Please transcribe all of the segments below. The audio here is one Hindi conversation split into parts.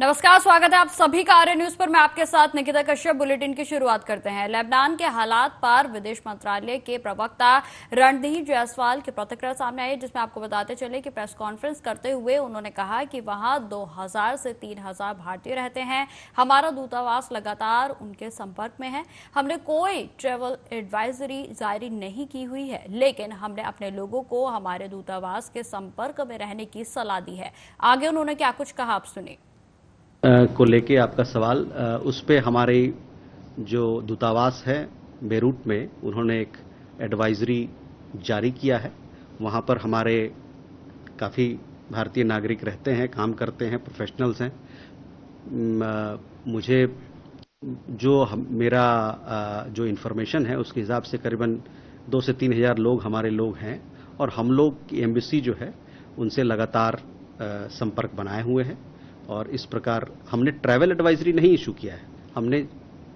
नमस्कार, स्वागत है आप सभी का आर्य न्यूज पर। मैं आपके साथ निकिता कश्यप। बुलेटिन की शुरुआत करते हैं। लेबनान के हालात पर विदेश मंत्रालय के प्रवक्ता रणदीप जायसवाल की प्रतिक्रिया सामने आई, जिसमें आपको बताते चले कि प्रेस कॉन्फ्रेंस करते हुए उन्होंने कहा कि वहां 2000 से 3000 भारतीय रहते हैं। हमारा दूतावास लगातार उनके संपर्क में है। हमने कोई ट्रेवल एडवाइजरी जारी नहीं की हुई है, लेकिन हमने अपने लोगों को हमारे दूतावास के संपर्क में रहने की सलाह दी है। आगे उन्होंने क्या कुछ कहा, आप सुनिए। को लेके आपका सवाल, उस पे हमारे जो दूतावास है बेरूट में, उन्होंने एक एडवाइजरी जारी किया है। वहाँ पर हमारे काफ़ी भारतीय नागरिक रहते हैं, काम करते हैं, प्रोफेशनल्स हैं। मुझे मेरा जो इन्फॉर्मेशन है उसके हिसाब से करीबन 2 से 3 हज़ार लोग हमारे लोग हैं, और हम लोग की एम्बेसी जो है उनसे लगातार संपर्क बनाए हुए हैं। और इस प्रकार हमने ट्रैवल एडवाइजरी नहीं इशू किया है। हमने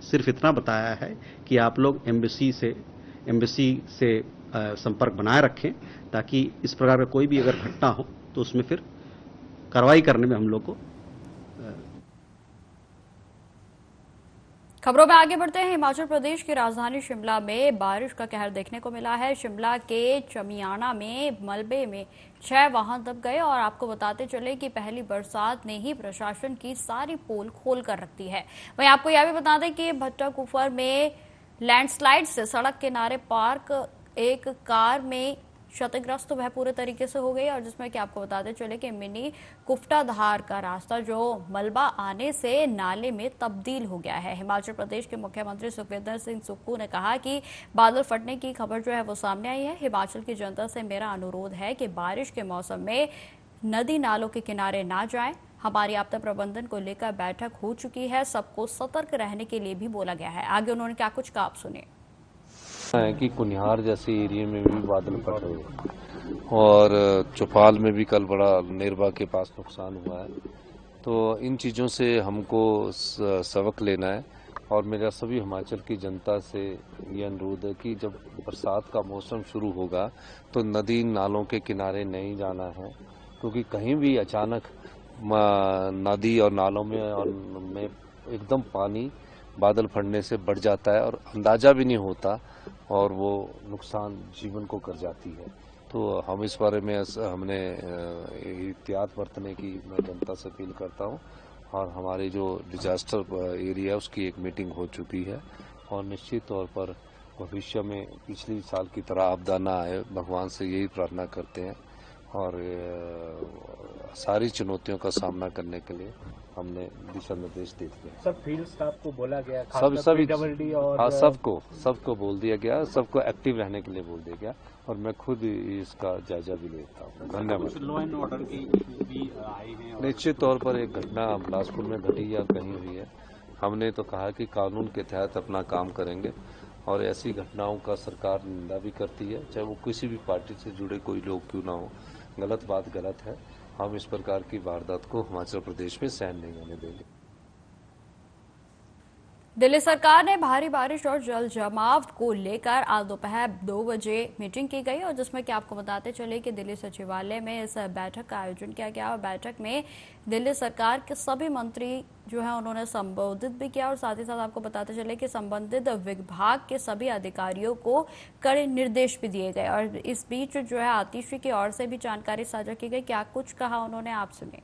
सिर्फ इतना बताया है कि आप लोग एम्बेसी से संपर्क बनाए रखें, ताकि इस प्रकार का कोई भी अगर घटना हो तो उसमें फिर कार्रवाई करने में हम लोग को। खबरों में आगे बढ़ते हैं। हिमाचल प्रदेश की राजधानी शिमला में बारिश का कहर देखने को मिला है। शिमला के चमियाना में मलबे में 6 वाहन दब गए, और आपको बताते चले कि पहली बरसात ने ही प्रशासन की सारी पोल खोल कर रख दी है। वहीं आपको यह भी बता दें कि भट्टा कुफर में लैंडस्लाइड से सड़क किनारे पार्क एक कार में क्षतिग्रस्त वह पूरे तरीके से हो गई, और जिसमें कि आपको बताते चले कि मिनी कुफ्टाधार का रास्ता जो मलबा आने से नाले में तब्दील हो गया है। हिमाचल प्रदेश के मुख्यमंत्री सुखविंदर सिंह सुक्खू ने कहा कि बादल फटने की खबर जो है वो सामने आई है। हिमाचल की जनता से मेरा अनुरोध है कि बारिश के मौसम में नदी नालों के किनारे ना जाएं। हमारी आपदा प्रबंधन को लेकर बैठक हो चुकी है। सबको सतर्क रहने के लिए भी बोला गया है। आगे उन्होंने क्या कुछ कहा, आप सुनिए। है कि कुनिहार जैसे एरिया में भी बादल फट रहे, और चौपाल में भी कल बड़ा नेरबा के पास नुकसान हुआ है। तो इन चीज़ों से हमको सबक लेना है, और मेरा सभी हिमाचल की जनता से ये अनुरोध है कि जब बरसात का मौसम शुरू होगा तो नदी नालों के किनारे नहीं जाना है, क्योंकि कहीं भी अचानक नदी और नालों में एकदम पानी बादल फटने से बढ़ जाता है, और अंदाजा भी नहीं होता, और वो नुकसान जीवन को कर जाती है। तो हम इस बारे में हमने एहतियात बरतने की मैं जनता से अपील करता हूँ। और हमारी जो डिजास्टर एरिया है उसकी एक मीटिंग हो चुकी है, और निश्चित तौर पर भविष्य में पिछली साल की तरह आपदा ना आए, भगवान से यही प्रार्थना करते हैं। और सारी चुनौतियों का सामना करने के लिए हमने दिशा निर्देश दे दिए। सब फील्ड स्टाफ को बोला गया, सभी और हाँ, सबको बोल दिया गया, सबको एक्टिव रहने के लिए बोल दिया गया, और मैं खुद इसका जायजा भी लेता हूँ। धन्यवाद। लॉ एंड ऑर्डर की भी आई है। निश्चित तौर पर एक घटना बिलासपुर में घटी या कहीं हुई है, हमने तो कहा कि कानून के तहत अपना काम करेंगे, और ऐसी घटनाओं का सरकार निंदा भी करती है, चाहे वो किसी भी पार्टी से जुड़े कोई लोग क्यों ना हो। गलत बात गलत है। हम इस प्रकार की वारदात को हिमाचल प्रदेश में सहन नहीं होने देंगे। दिल्ली सरकार ने भारी बारिश और जल जमाव को लेकर आज दोपहर 2 बजे मीटिंग की गई, और जिसमें कि आपको बताते चले कि दिल्ली सचिवालय में इस बैठक का आयोजन किया गया। और बैठक में दिल्ली सरकार के सभी मंत्री जो है उन्होंने संबोधित भी किया, और साथ ही साथ आपको बताते चले कि संबंधित विभाग के सभी अधिकारियों को कड़े निर्देश भी दिए गए। और इस बीच जो है आतिशी की ओर से भी जानकारी साझा की गई। क्या कुछ कहा उन्होंने, आप सुनिए।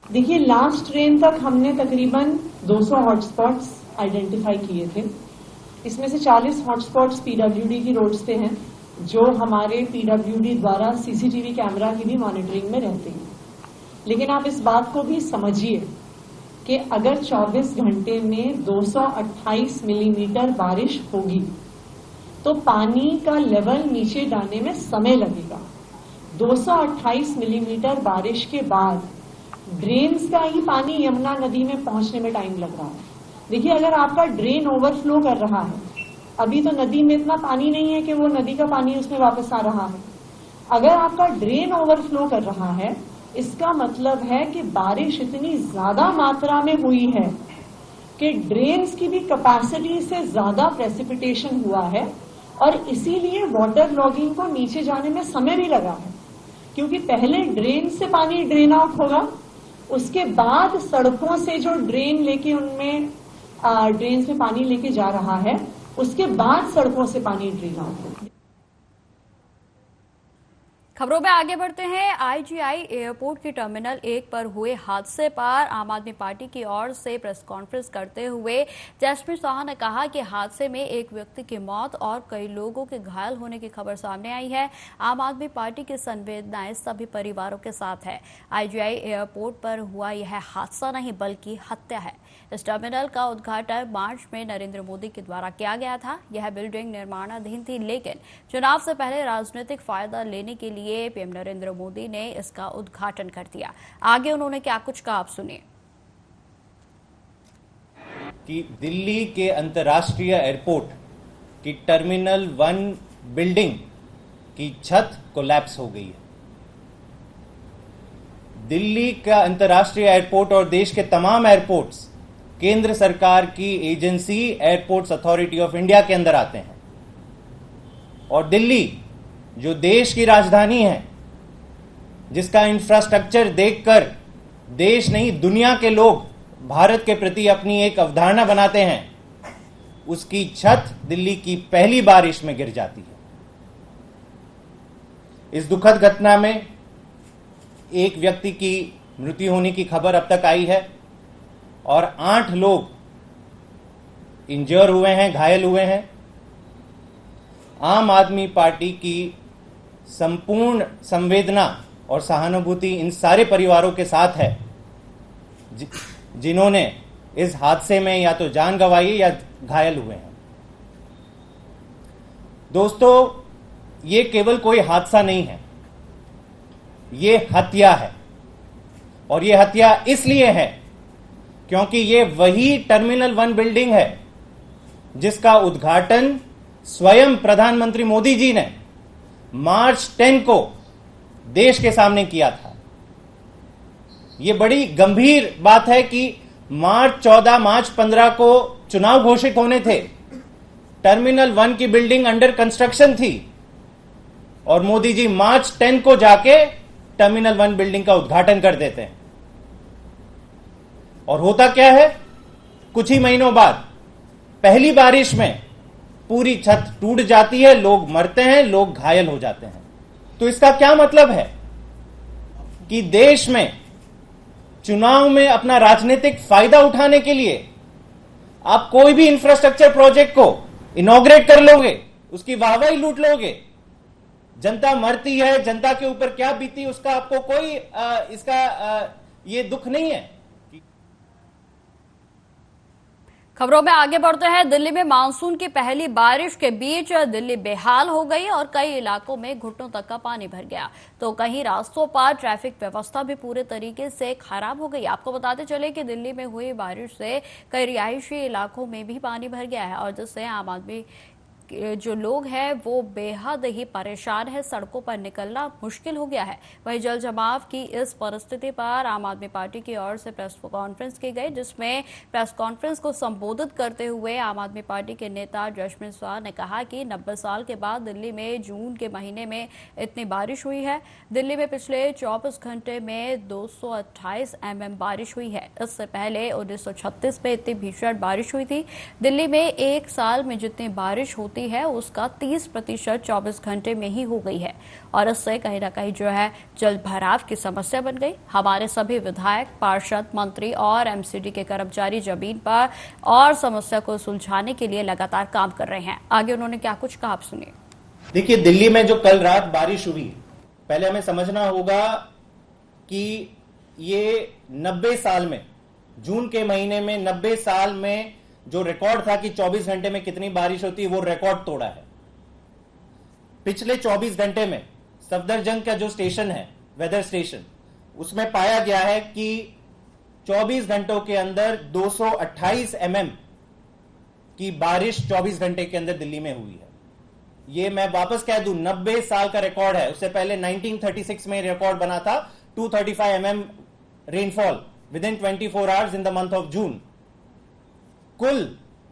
देखिए, लास्ट ट्रेन तक हमने तकरीबन 200 हॉटस्पॉट्स आइडेंटिफाई किए थे। इसमें से 40 हॉटस्पॉट्स पीडब्ल्यूडी की रोड्स पे हैं, जो हमारे पीडब्ल्यूडी द्वारा सीसीटीवी कैमरा की भी मॉनिटरिंग में रहते हैं। लेकिन आप इस बात को भी समझिए कि अगर 24 घंटे में 228 मिलीमीटर बारिश होगी तो पानी का लेवल नीचे जाने में समय लगेगा। 228 मिलीमीटर बारिश के बाद ड्रेन्स का ही पानी यमुना नदी में पहुंचने में टाइम लग रहा है। देखिए, अगर आपका ड्रेन ओवरफ्लो कर रहा है, अभी तो नदी में इतना पानी नहीं है कि वो नदी का पानी उसमें वापस आ रहा है। अगर आपका ड्रेन ओवरफ्लो कर रहा है, इसका मतलब है कि बारिश इतनी ज्यादा मात्रा में हुई है कि ड्रेन्स की भी कैपेसिटी से ज्यादा प्रेसिपिटेशन हुआ है, और इसीलिए वाटर लॉगिंग को नीचे जाने में समय भी लगा है। क्योंकि पहले ड्रेन से पानी ड्रेन आउट होगा, उसके बाद सड़कों से जो ड्रेन लेके उनमें ड्रेन में पानी लेके जा रहा है, उसके बाद सड़कों से पानी ड्रेन आउट होगा। खबरों में आगे बढ़ते हैं। आईजीआई एयरपोर्ट की टर्मिनल 1 पर हुए हादसे पर आम आदमी पार्टी की ओर से प्रेस कॉन्फ्रेंस करते हुए जसप्रीत शाह ने कहा कि हादसे में एक व्यक्ति की मौत और कई लोगों के घायल होने की खबर सामने आई है। आम आदमी पार्टी की संवेदनाएं सभी परिवारों के साथ है। आईजीआई एयरपोर्ट पर हुआ यह हादसा नहीं बल्कि हत्या है। इस टर्मिनल का उद्घाटन मार्च में नरेंद्र मोदी के द्वारा किया गया था। यह बिल्डिंग निर्माणाधीन थी, लेकिन चुनाव से पहले राजनीतिक फायदा लेने के लिए पीएम नरेंद्र मोदी ने इसका उद्घाटन कर दिया। आगे उन्होंने क्या कुछ कहा, आप सुनिए। कि दिल्ली के अंतर्राष्ट्रीय एयरपोर्ट की टर्मिनल 1 बिल्डिंग की छत कोलैप्स हो गई है। दिल्ली का अंतर्राष्ट्रीय एयरपोर्ट और देश के तमाम एयरपोर्ट्स केंद्र सरकार की agency airports authority of India के अंदर आते हैं, और दिल्ली जो देश की राजधानी है, जिसका इंफ्रास्ट्रक्चर देखकर देश नहीं दुनिया के लोग भारत के प्रति अपनी एक अवधारणा बनाते हैं, उसकी छत दिल्ली की पहली बारिश में गिर जाती है। इस दुखद घटना में एक व्यक्ति की मृत्यु होने की खबर अब तक आई है और 8 लोग इंजर हुए हैं, घायल हुए हैं। आम आदमी पार्टी की संपूर्ण संवेदना और सहानुभूति इन सारे परिवारों के साथ है जिन्होंने इस हादसे में या तो जान गंवाई या घायल हुए हैं। दोस्तों, ये केवल कोई हादसा नहीं है, ये हत्या है। और ये हत्या इसलिए है क्योंकि ये वही टर्मिनल 1 बिल्डिंग है जिसका उद्घाटन स्वयं प्रधानमंत्री मोदी जी ने मार्च 10 को देश के सामने किया था। यह बड़ी गंभीर बात है कि मार्च 14, मार्च 15 को चुनाव घोषित होने थे, टर्मिनल 1 की बिल्डिंग अंडर कंस्ट्रक्शन थी और मोदी जी मार्च 10 को जाके टर्मिनल 1 बिल्डिंग का उद्घाटन कर देते हैं। और होता क्या है, कुछ ही महीनों बाद पहली बारिश में पूरी छत टूट जाती है, लोग मरते हैं, लोग घायल हो जाते हैं। तो इसका क्या मतलब है कि देश में चुनाव में अपना राजनीतिक फायदा उठाने के लिए आप कोई भी इंफ्रास्ट्रक्चर प्रोजेक्ट को इनॉग्रेट कर लोगे, उसकी वाहवाही लूट लोगे। जनता मरती है, जनता के ऊपर क्या बीती उसका आपको कोई ये दुख नहीं है। खबरों में आगे बढ़ते हैं। दिल्ली में मानसून की पहली बारिश के बीच दिल्ली बेहाल हो गई और कई इलाकों में घुटनों तक का पानी भर गया, तो कहीं रास्तों पर ट्रैफिक व्यवस्था भी पूरे तरीके से खराब हो गई। आपको बताते चले कि दिल्ली में हुई बारिश से कई रिहायशी इलाकों में भी पानी भर गया है और जिससे आम आदमी जो लोग हैं वो बेहद ही परेशान है, सड़कों पर निकलना मुश्किल हो गया है। वहीं जल जमाव की इस परिस्थिति पर आम आदमी पार्टी की ओर से प्रेस कॉन्फ्रेंस की गई, जिसमें प्रेस कॉन्फ्रेंस को संबोधित करते हुए आम आदमी पार्टी के नेता जसप्रीत शाह ने कहा कि 90 साल के बाद दिल्ली में जून के महीने में इतनी बारिश हुई है। दिल्ली में पिछले 24 घंटे में 228 mm बारिश हुई है। इससे पहले 1936 में इतनी भीषण बारिश हुई थी। दिल्ली में एक साल में जितनी बारिश होती है उसका 30% 24 घंटे में ही हो गई है और इससे कहीं ना कहीं जो है जल भराव की समस्या बन गई। हमारे सभी विधायक, पार्षद, मंत्री और एमसीडी के कर्मचारी जमीन पर और समस्या को सुलझाने के लिए लगातार काम कर रहे हैं। आगे उन्होंने क्या कुछ कहा, आप सुनिए। देखिए, दिल्ली में जो कल रात बारिश हुई, पहले हमें समझना होगा कि ये 90 साल में, जून के महीने में 90 साल में जो रिकॉर्ड था कि 24 घंटे में कितनी बारिश होती है, वो रिकॉर्ड तोड़ा है। पिछले 24 घंटे में सफदरजंग का जो स्टेशन है, वेदर स्टेशन, उसमें पाया गया है कि 24 घंटों के अंदर 228 mm की बारिश 24 घंटे के अंदर दिल्ली में हुई है। ये मैं वापस कह दूं, 90 साल का रिकॉर्ड है। उससे पहले 1936 में रिकॉर्ड बना था 235 mm rainfall with in 24 hours in the month of June. कुल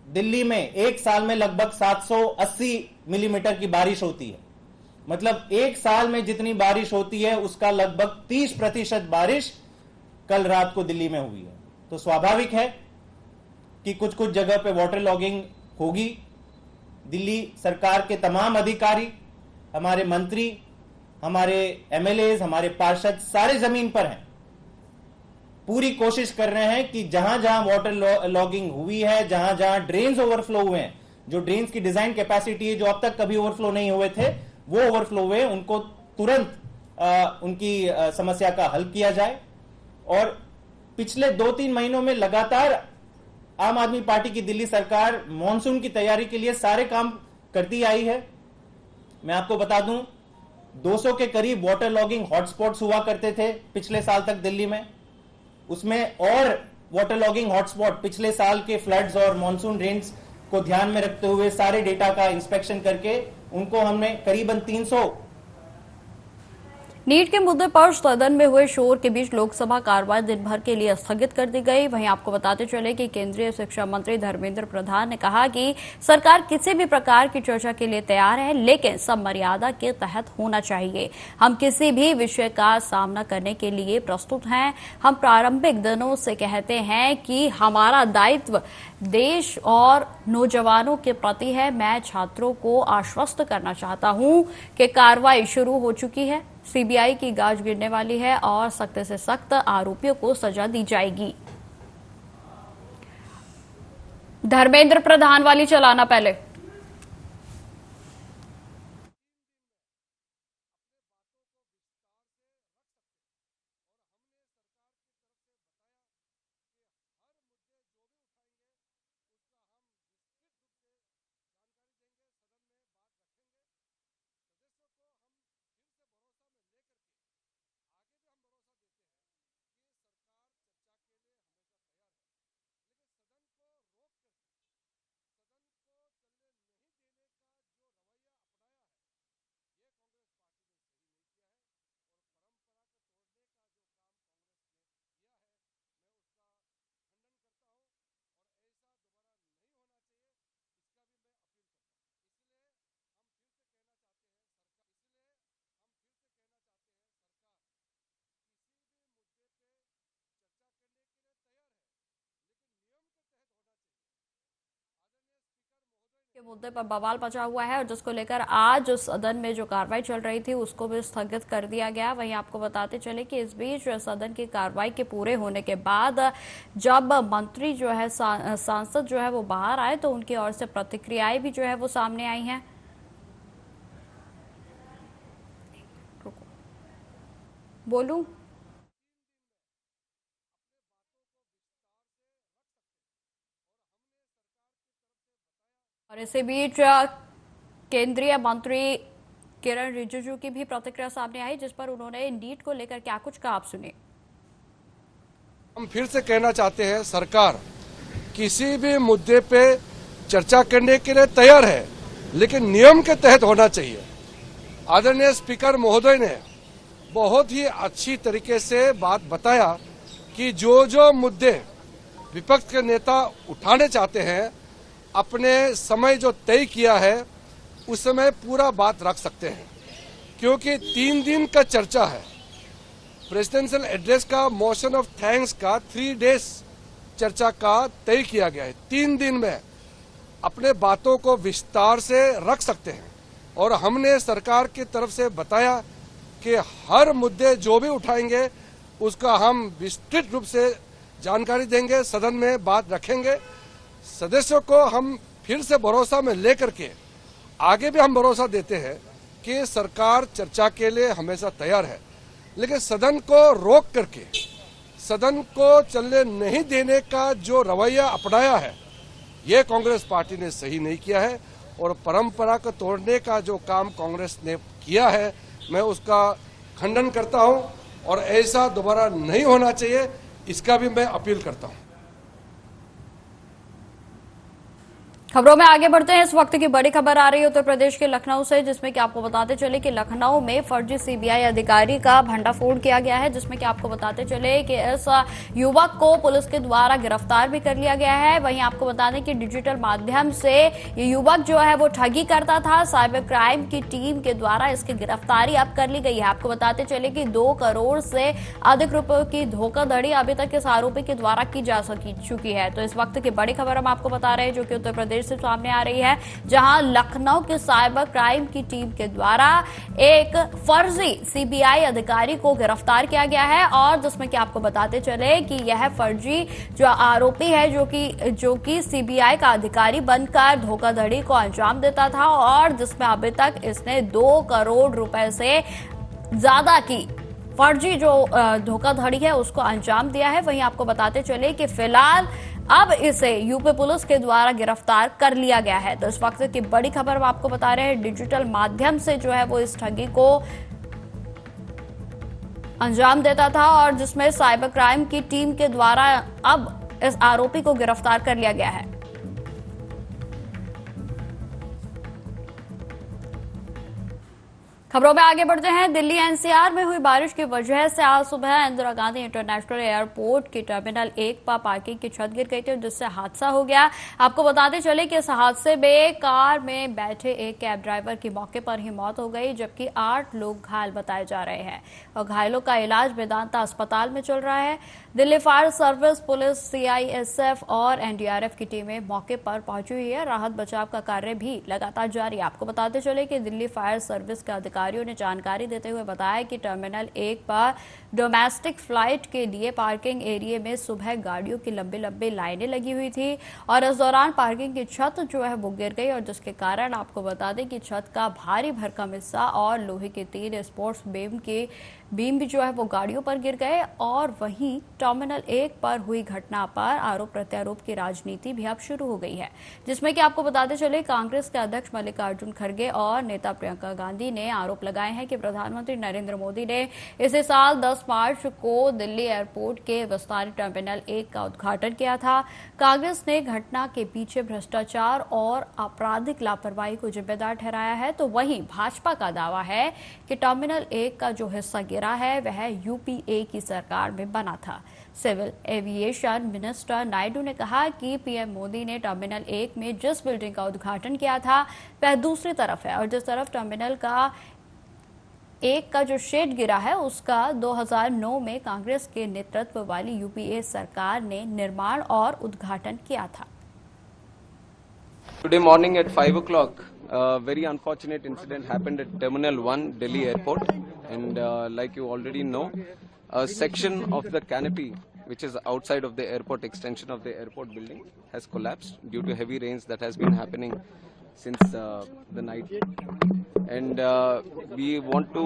दिल्ली में एक साल में लगभग 780 मिलीमीटर की बारिश होती है। मतलब एक साल में जितनी बारिश होती है उसका लगभग 30% बारिश कल रात को दिल्ली में हुई है। तो स्वाभाविक है कि कुछ कुछ जगह पे वाटर लॉगिंग होगी। दिल्ली सरकार के तमाम अधिकारी, हमारे मंत्री, हमारे एमएलएज, हमारे पार्षद सारे जमीन पर हैं। पूरी कोशिश कर रहे हैं कि जहां जहां वाटर लॉगिंग हुई है, जहां जहां ड्रेन्स ओवरफ्लो हुए हैं, जो ड्रेन्स की डिजाइन कैपेसिटी है, जो अब तक कभी ओवरफ्लो नहीं हुए थे, वो ओवरफ्लो हुए, उनको तुरंत उनकी समस्या का हल किया जाए। और पिछले 2-3 महीनों में लगातार आम आदमी पार्टी की दिल्ली सरकार मॉनसून की तैयारी के लिए सारे काम करती आई है। मैं आपको बता दूं, 200 के करीब वाटर लॉगिंग हॉटस्पॉट्स हुआ करते थे पिछले साल तक दिल्ली में। उसमें और वाटर लॉगिंग हॉटस्पॉट पिछले साल के फ्लड्स और मॉनसून रेन्स को ध्यान में रखते हुए सारे डेटा का इंस्पेक्शन करके उनको हमने करीबन 300। नीट के मुद्दे पर सदन में हुए शोर के बीच लोकसभा कार्यवाही दिन भर के लिए स्थगित कर दी गई। वहीं आपको बताते चले कि केंद्रीय शिक्षा मंत्री धर्मेंद्र प्रधान ने कहा कि सरकार किसी भी प्रकार की चर्चा के लिए तैयार है, लेकिन सब मर्यादा के तहत होना चाहिए। हम किसी भी विषय का सामना करने के लिए प्रस्तुत हैं। हम प्रारंभिक दिनों से कहते हैं कि हमारा दायित्व देश और नौजवानों के प्रति है। मैं छात्रों को आश्वस्त करना चाहता हूं कि कार्रवाई शुरू हो चुकी है, सीबीआई की गाज गिरने वाली है और सख्त से सख्त आरोपियों को सजा दी जाएगी। धर्मेंद्र प्रधान वाली चलाना पहले। के मुद्दे पर बवाल मचा हुआ है और जिसको लेकर आज सदन में जो कार्रवाई चल रही थी उसको भी स्थगित कर दिया गया। वहीं आपको बताते चले कि इस बीच सदन की कार्रवाई के पूरे होने के बाद जब मंत्री जो है सांसद जो है वो बाहर आए तो उनकी ओर से प्रतिक्रियाएं भी जो है वो सामने आई हैं। बोलूं और इसी बीच केंद्रीय मंत्री किरण रिजिजू की भी प्रतिक्रिया सामने आई, जिस पर उन्होंने नीट को लेकर क्या कुछ कहा, आप सुनिए। हम फिर से कहना चाहते हैं, सरकार किसी भी मुद्दे पे चर्चा करने के लिए तैयार है, लेकिन नियम के तहत होना चाहिए। आदरणीय स्पीकर महोदय ने बहुत ही अच्छी तरीके से बात बताया कि जो जो मुद्दे विपक्ष के नेता उठाने चाहते हैं, अपने समय जो तय किया है उस समय पूरा बात रख सकते हैं, क्योंकि 3 दिन का चर्चा है। प्रेसिडेंशियल एड्रेस का, मोशन ऑफ थैंक्स का 3 डेज चर्चा का तय किया गया है। 3 दिन में अपने बातों को विस्तार से रख सकते हैं और हमने सरकार की तरफ से बताया कि हर मुद्दे जो भी उठाएंगे उसका हम विस्तृत रूप से जानकारी देंगे, सदन में बात रखेंगे। सदस्यों को हम फिर से भरोसा में लेकर के आगे भी हम भरोसा देते हैं कि सरकार चर्चा के लिए हमेशा तैयार है, लेकिन सदन को रोक करके, सदन को चलने नहीं देने का जो रवैया अपनाया है, ये कांग्रेस पार्टी ने सही नहीं किया है और परंपरा को तोड़ने का जो काम कांग्रेस ने किया है, मैं उसका खंडन करता हूं और ऐसा दोबारा नहीं होना चाहिए, इसका भी मैं अपील करता हूं। खबरों में आगे बढ़ते हैं। इस वक्त की बड़ी खबर आ रही है उत्तर प्रदेश के लखनऊ से, जिसमें कि आपको बताते चले कि लखनऊ में फर्जी सीबीआई अधिकारी का भंडाफोड़ किया गया है, जिसमें कि आपको बताते चले कि इस युवक को पुलिस के द्वारा गिरफ्तार भी कर लिया गया है। वहीं आपको बता दें कि डिजिटल माध्यम से ये युवक जो है वो ठगी करता था। साइबर क्राइम की टीम के द्वारा इसकी गिरफ्तारी अब कर ली गई है। आपको बताते चले कि 2 करोड़ से अधिक रुपए की धोखाधड़ी अभी तक इस आरोपी के द्वारा की जा चुकी है। तो इस वक्त की बड़ी खबर हम आपको बता रहे हैं, जो कि उत्तर प्रदेश से सामने आ रही है, जहां लखनऊ के साइबर क्राइम की टीम के द्वारा एक फर्जी सीबीआई अधिकारी को गिरफ्तार किया गया है, और जिसमें कि आपको बताते चले कि यह फर्जी जो आरोपी है, जो कि सीबीआई का अधिकारी बनकर धोखाधड़ी को अंजाम देता था, और जिसमें अभी तक इसने 2 करोड़ रुपए से ज्यादा की फर्जी जो धोखाधड़ी है उसको अंजाम दिया है। वहीं आपको बताते चले कि फिलहाल अब इसे यूपी पुलिस के द्वारा गिरफ्तार कर लिया गया है। तो इस वक्त की बड़ी खबर हम आपको बता रहे हैं, डिजिटल माध्यम से जो है वो इस ठगी को अंजाम देता था, और जिसमें साइबर क्राइम की टीम के द्वारा अब इस आरोपी को गिरफ्तार कर लिया गया है। खबरों में आगे बढ़ते हैं। दिल्ली एनसीआर में हुई बारिश की वजह से आज सुबह इंदिरा गांधी इंटरनेशनल एयरपोर्ट की टर्मिनल 1 पर पार्किंग की छत गिर गई थी, जिससे हादसा हो गया। आपको बताते चले कि इस हादसे में कार में बैठे एक कैब ड्राइवर की मौके पर ही मौत हो गई, जबकि 8 लोग घायल बताए जा रहे हैं, और घायलों का इलाज वेदांता अस्पताल में चल रहा है। Delhi fire service, police, CISF और एनडीआरएफ की टीमें मौके पर पहुंची हुई है। राहत बचाव का कार्य भी लगातार जारी है। आपको बताते चले कि दिल्ली फायर सर्विस के अधिकारियों ने जानकारी देते हुए बताया कि टर्मिनल 1 पर डोमेस्टिक फ्लाइट के लिए पार्किंग एरिया में सुबह गाड़ियों की लंबी लंबी लाइनें लगी हुई थी, और इस दौरान पार्किंग की छत जो है वो गिर गई, और जिसके कारण आपको बता दें कि छत का भारी भरकम हिस्सा और लोहे के 3 स्पोर्ट्स बीम भी जो है वो गाड़ियों पर गिर गए। और वहीं टर्मिनल 1 पर हुई घटना पर आरोप प्रत्यारोप की राजनीति भी अब शुरू हो गई है, जिसमें कि आपको बताते चले कांग्रेस के अध्यक्ष मल्लिकार्जुन खड़गे और नेता प्रियंका गांधी ने आरोप लगाए हैं कि प्रधानमंत्री नरेंद्र मोदी ने इसी साल 10 मार्च को दिल्ली एयरपोर्ट के विस्तारित टर्मिनल 1 का उद्घाटन किया था। कांग्रेस ने घटना के पीछे भ्रष्टाचार और आपराधिक लापरवाही को जिम्मेदार ठहराया है। तो वहीं भाजपा का दावा है कि टर्मिनल 1 का जो हिस्सा गिरा है वह यूपीए की सरकार में बना था। सिविल एविएशन मिनिस्टर नायडू ने कहा कि पीएम मोदी ने टर्मिनल 1 में जिस बिल्डिंग का उद्घाटन किया था वह दूसरी तरफ है, और जिस तरफ टर्मिनल का 1 का जो शेड गिरा है उसका 2009 में कांग्रेस के नेतृत्व वाली यूपीए सरकार ने निर्माण और उद्घाटन किया था। Today morning at 5 o'clock, a very unfortunate incident happened at Terminal 1, Delhi Airport, and like you already know, a section of the canopy, which is outside of the airport extension of the airport building, has collapsed due to heavy rains that has been happening since the night. And we want to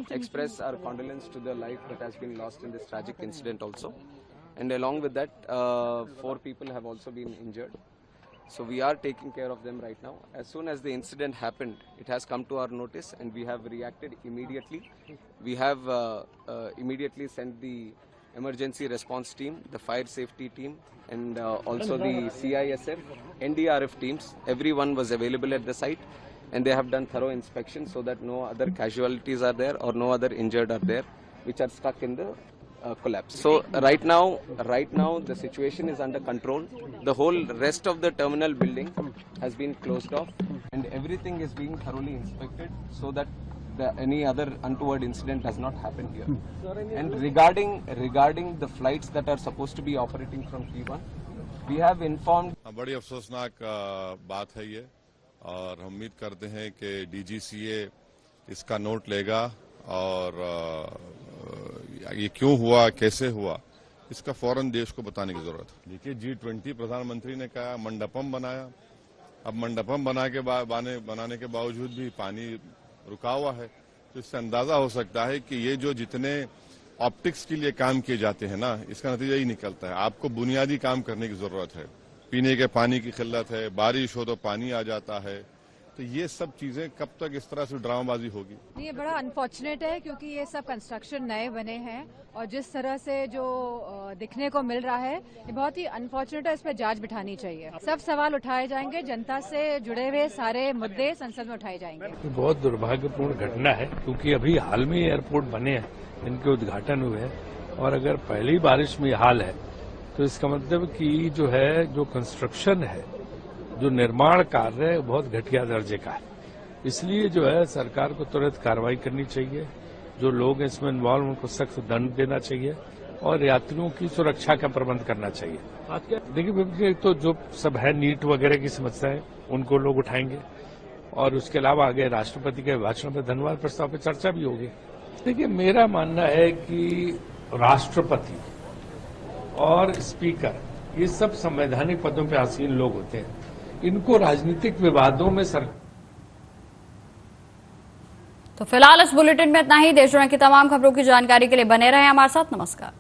express our condolence to the life that has been lost in this tragic incident also. And along with that, 4 people have also been injured. So we are taking care of them right now. As soon as the incident happened, it has come to our notice and we have reacted immediately. We have immediately sent the emergency response team, the fire safety team, and also the CISF, NDRF teams. Everyone was available at the site and they have done thorough inspection so that no other casualties are there or no other injured are there which are stuck in the collapse. So right now the situation is under control. The whole rest of the terminal building has been closed off and everything is being thoroughly inspected so that any other untoward incident does not happen here. And regarding the flights that are supposed to be operating from T1, we have informed. बड़ी अफसोसनाक बात है ये, और हम उम्मीद करते हैं कि DGCA इसका नोट लेगा और ये क्यों हुआ, कैसे हुआ, इसका फौरन देश को बताने की जरूरत है। देखिए, G20 प्रधानमंत्री ने कहा मंडपम बनाया, अब मंडपम बनाने के बावजूद भी पानी रुका हुआ है, तो इससे अंदाजा हो सकता है कि ये जो जितने ऑप्टिक्स के लिए काम किए जाते हैं ना, इसका नतीजा ही निकलता है। आपको बुनियादी काम करने की जरूरत है। पीने के पानी की किल्लत है, बारिश हो तो पानी आ जाता है, तो ये सब चीजें कब तक इस तरह से ड्रामाबाजी होगी? ये बड़ा अनफॉर्चुनेट है क्योंकि ये सब कंस्ट्रक्शन नए बने हैं और जिस तरह से जो दिखने को मिल रहा है ये बहुत ही अनफॉर्चुनेट है। इस पर जांच बिठानी चाहिए। सब सवाल उठाए जाएंगे, जनता से जुड़े हुए सारे मुद्दे संसद में उठाए जाएंगे। बहुत दुर्भाग्यपूर्ण घटना है क्योंकि अभी हाल में एयरपोर्ट बने हैं, इनके उद्घाटन हुए हैं और अगर पहली बारिश में हाल है तो इसका मतलब कि जो है जो कंस्ट्रक्शन है, जो निर्माण कार्य है बहुत घटिया दर्जे का है। इसलिए जो है सरकार को तुरंत कार्रवाई करनी चाहिए। जो लोग इसमें इन्वॉल्व उनको सख्त दंड देना चाहिए और यात्रियों की सुरक्षा का प्रबंध करना चाहिए। देखिए तो जो सब है नीट वगैरह की समस्याएं उनको लोग उठाएंगे और उसके अलावा आगे राष्ट्रपति के भाषण में धन्यवाद प्रस्ताव पर चर्चा भी होगी। देखिए मेरा मानना है कि राष्ट्रपति और स्पीकर ये सब संवैधानिक पदों पर आसीन लोग होते हैं, इनको राजनीतिक विवादों में तो फिलहाल इस बुलेटिन में इतना ही। देश दुनिया की तमाम खबरों की जानकारी के लिए बने रहें हमारे साथ। नमस्कार।